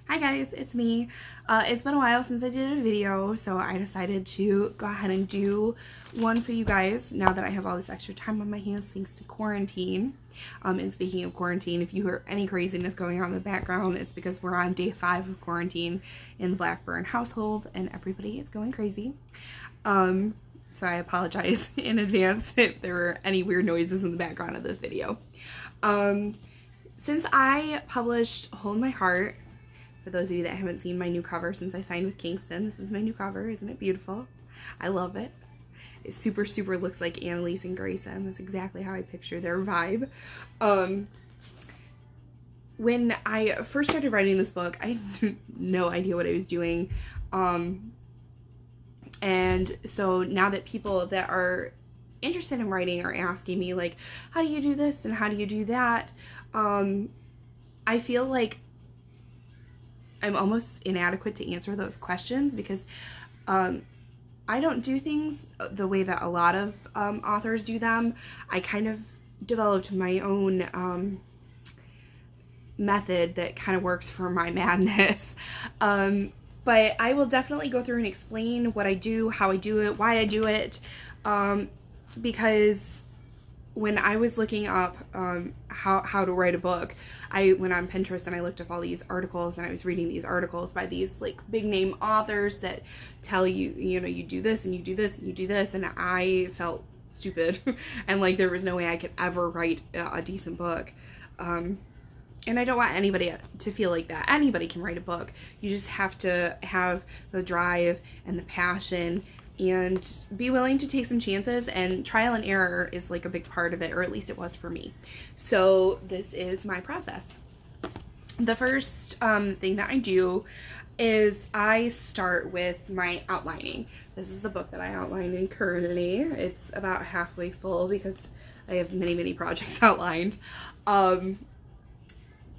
Hi guys, it's me. It's been a while since I did a video, so I decided to go ahead and do one for you guys now that I have all this extra time on my hands thanks to quarantine. And speaking of quarantine, if you hear any craziness going on in the background, it's because we're on day 5 of quarantine in the Blackburn household and everybody is going crazy. So I apologize in advance if there were any weird noises in the background of this video. Since I published Hold My Heart, for those of you that haven't seen my new cover since I signed with Kingston, this is my new cover. Isn't it beautiful? I love it. It super looks like Annalise and Grayson. That's exactly how I picture their vibe. When I first started writing this book, I had no idea what I was doing. And so now that people that are interested in writing are asking me, like, how do you do this and how do you do that? I feel like I'm almost inadequate to answer those questions because I don't do things the way that a lot of authors do them. I kind of developed my own method that kind of works for my madness. But I will definitely go through and explain what I do, how I do it, why I do it, because when I was looking up how to write a book, I went on Pinterest and I looked up all these articles and I was reading these articles by these like big name authors that tell you, you know, you do this and you do this and you do this, and I felt stupid and like there was no way I could ever write a decent book. And I don't want anybody to feel like that. Anybody can write a book. You just have to have the drive and the passion and be willing to take some chances, and trial and error is like a big part of it, or at least it was for me. So this is my process. The first thing that I do is I start with my outlining. This is the book that I outline in currently. It's about halfway full because I have many projects outlined.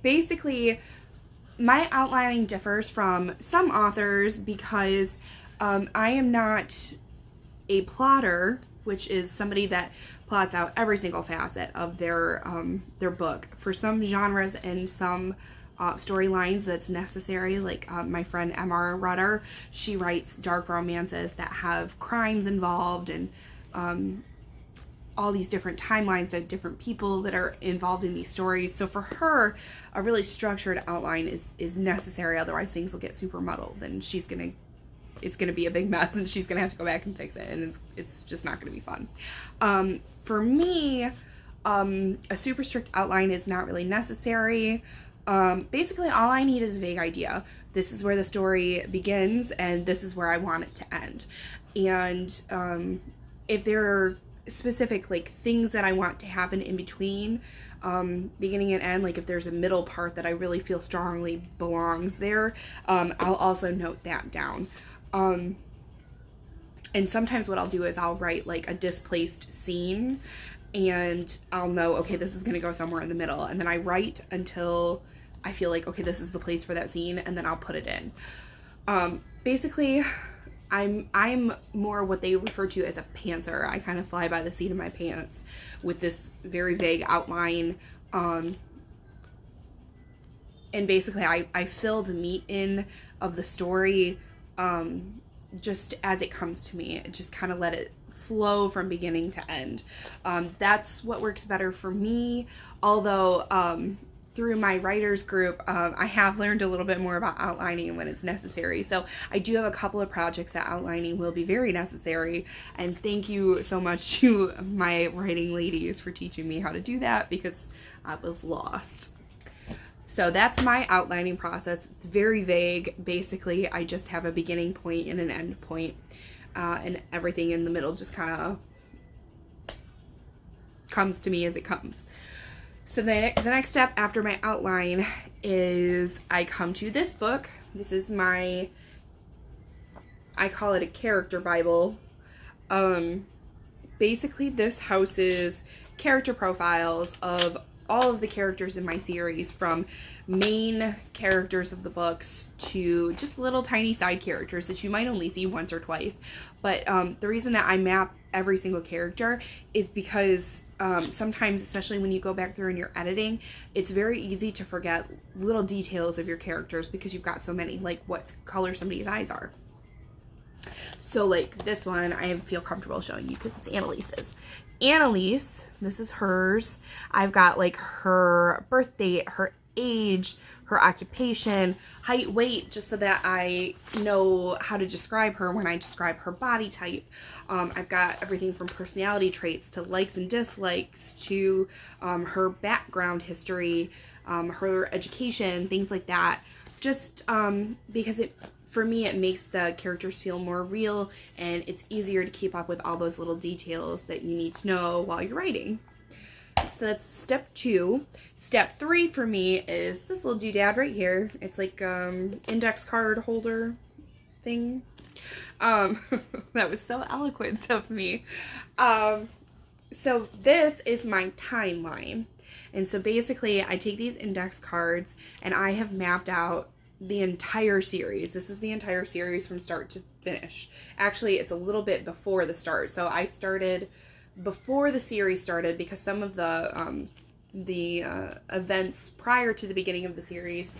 Basically, my outlining differs from some authors because I am not a plotter, which is somebody that plots out every single facet of their book. For some genres and some storylines that's necessary, like my friend M.R. Rutter, she writes dark romances that have crimes involved and all these different timelines of different people that are involved in these stories. So for her, a really structured outline is necessary, otherwise things will get super muddled and it's gonna be a big mess and she's gonna have to go back and fix it, and it's just not gonna be fun. For me, a super strict outline is not really necessary. Basically all I need is a vague idea. This is where the story begins and this is where I want it to end. And if there are specific like things that I want to happen in between beginning and end, like if there's a middle part that I really feel strongly belongs there, I'll also note that down. And sometimes what I'll do is I'll write like a displaced scene and I'll know, okay, this is gonna go somewhere in the middle, and then I write until I feel like, okay, this is the place for that scene, and then I'll put it in. Basically I'm more what they refer to as a pantser. I kind of fly by the seat of my pants with this very vague outline. And basically I fill the meat in of the story just as it comes to me. Just kind of let it flow from beginning to end. That's what works better for me. Although through my writers group, I have learned a little bit more about outlining when it's necessary. So I do have a couple of projects that outlining will be very necessary. And thank you so much to my writing ladies for teaching me how to do that, because I was lost. So that's my outlining process. It's very vague. Basically, I just have a beginning point and an end point, and everything in the middle just kind of comes to me as it comes. So the next step after my outline is I come to this book. This is I call it a character Bible. Basically this houses character profiles of all of the characters in my series, from main characters of the books to just little tiny side characters that you might only see once or twice. But the reason that I map every single character is because sometimes, especially when you go back through and you're editing, it's very easy to forget little details of your characters because you've got so many, like what color somebody's eyes are. So like this one, I feel comfortable showing you because it's Annalise's. Annalise, this is hers. I've got like her birth date, her age, her occupation, height, weight, just so that I know how to describe her when I describe her body type. I've got everything from personality traits to likes and dislikes to her background history, her education, things like that. Just because for me, it makes the characters feel more real, and it's easier to keep up with all those little details that you need to know while you're writing. So that's step 2. Step 3 for me is this little doodad right here. It's like index card holder thing. That was so eloquent of me. So this is my timeline. And so basically I take these index cards and I have mapped out the entire series. This is the entire series from start to finish. Actually, it's a little bit before the start. So I started before the series started because some of the events prior to the beginning of the series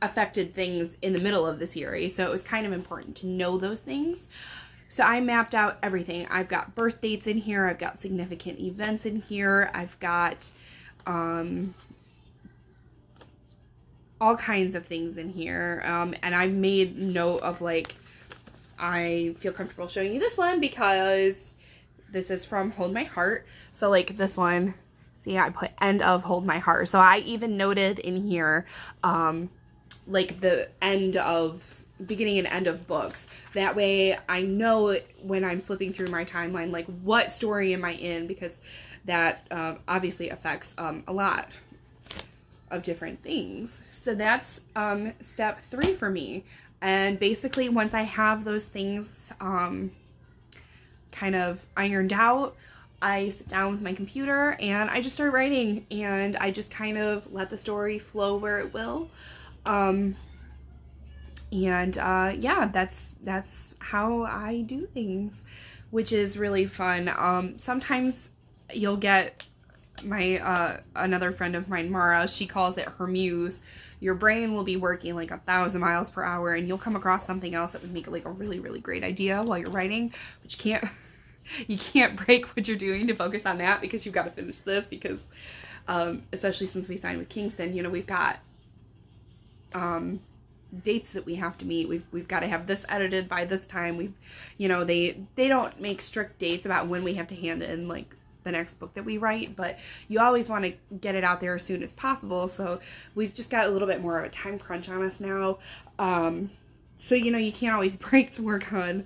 affected things in the middle of the series. So it was kind of important to know those things. So I mapped out everything. I've got birth dates in here. I've got significant events in here. I've got all kinds of things in here. And I've made note of, like, I feel comfortable showing you this one because this is from Hold My Heart. So like this one, see, I put end of Hold My Heart. So I even noted in here, like the end of, beginning and end of books. That way I know when I'm flipping through my timeline, like what story am I in, because that obviously affects a lot of different things. So that's step 3 for me. And basically once I have those things kind of ironed out, I sit down with my computer and I just start writing, and I just kind of let the story flow where it will. Yeah, that's how I do things, which is really fun. Sometimes you'll get my another friend of mine, Mara, she calls it her muse. Your brain will be working like 1,000 miles per hour and you'll come across something else that would make it like a really, really great idea while you're writing, but you can't break what you're doing to focus on that because you've got to finish this, because especially since we signed with Kingston, you know, we've got dates that we have to meet. We've got to have this edited by this time. You know, they don't make strict dates about when we have to hand in like the next book that we write, but you always want to get it out there as soon as possible. So we've just got a little bit more of a time crunch on us now. So, you know, you can't always break to work on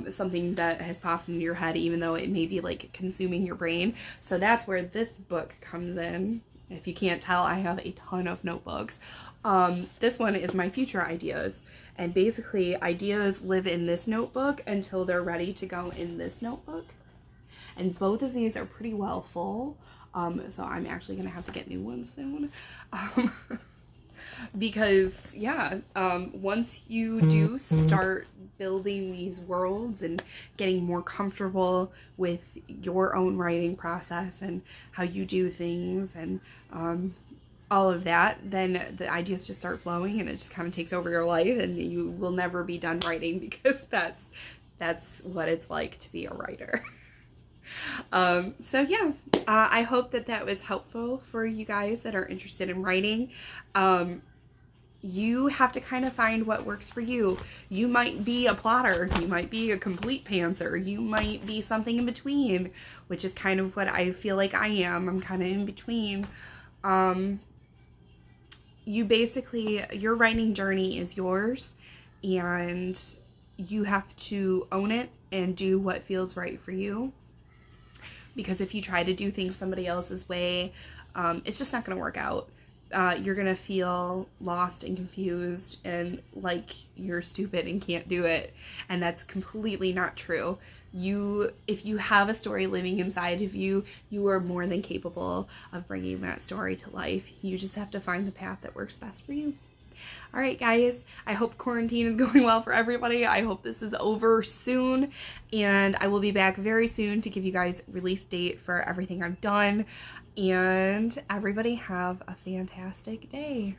something that has popped into your head, even though it may be like consuming your brain. So that's where this book comes in. If you can't tell, I have a ton of notebooks. This one is my future ideas. And basically ideas live in this notebook until they're ready to go in this notebook. And both of these are pretty well full. So I'm actually going to have to get new ones soon. Because, yeah, once you do start building these worlds and getting more comfortable with your own writing process and how you do things and all of that, then the ideas just start flowing and it just kind of takes over your life, and you will never be done writing, because that's what it's like to be a writer. So yeah, I hope that was helpful for you guys that are interested in writing. You have to kind of find what works for you. You might be a plotter, you might be a complete pantser, you might be something in between, which is kind of what I feel like I am. I'm kind of in between. Your writing journey is yours, and you have to own it and do what feels right for you. Because if you try to do things somebody else's way, it's just not going to work out. you're gonna feel lost and confused and like you're stupid and can't do it. And that's completely not true. If you have a story living inside of you, you are more than capable of bringing that story to life. You just have to find the path that works best for you. All right, guys, I hope quarantine is going well for everybody. I hope this is over soon, and I will be back very soon to give you guys release date for everything I've done. And everybody have a fantastic day.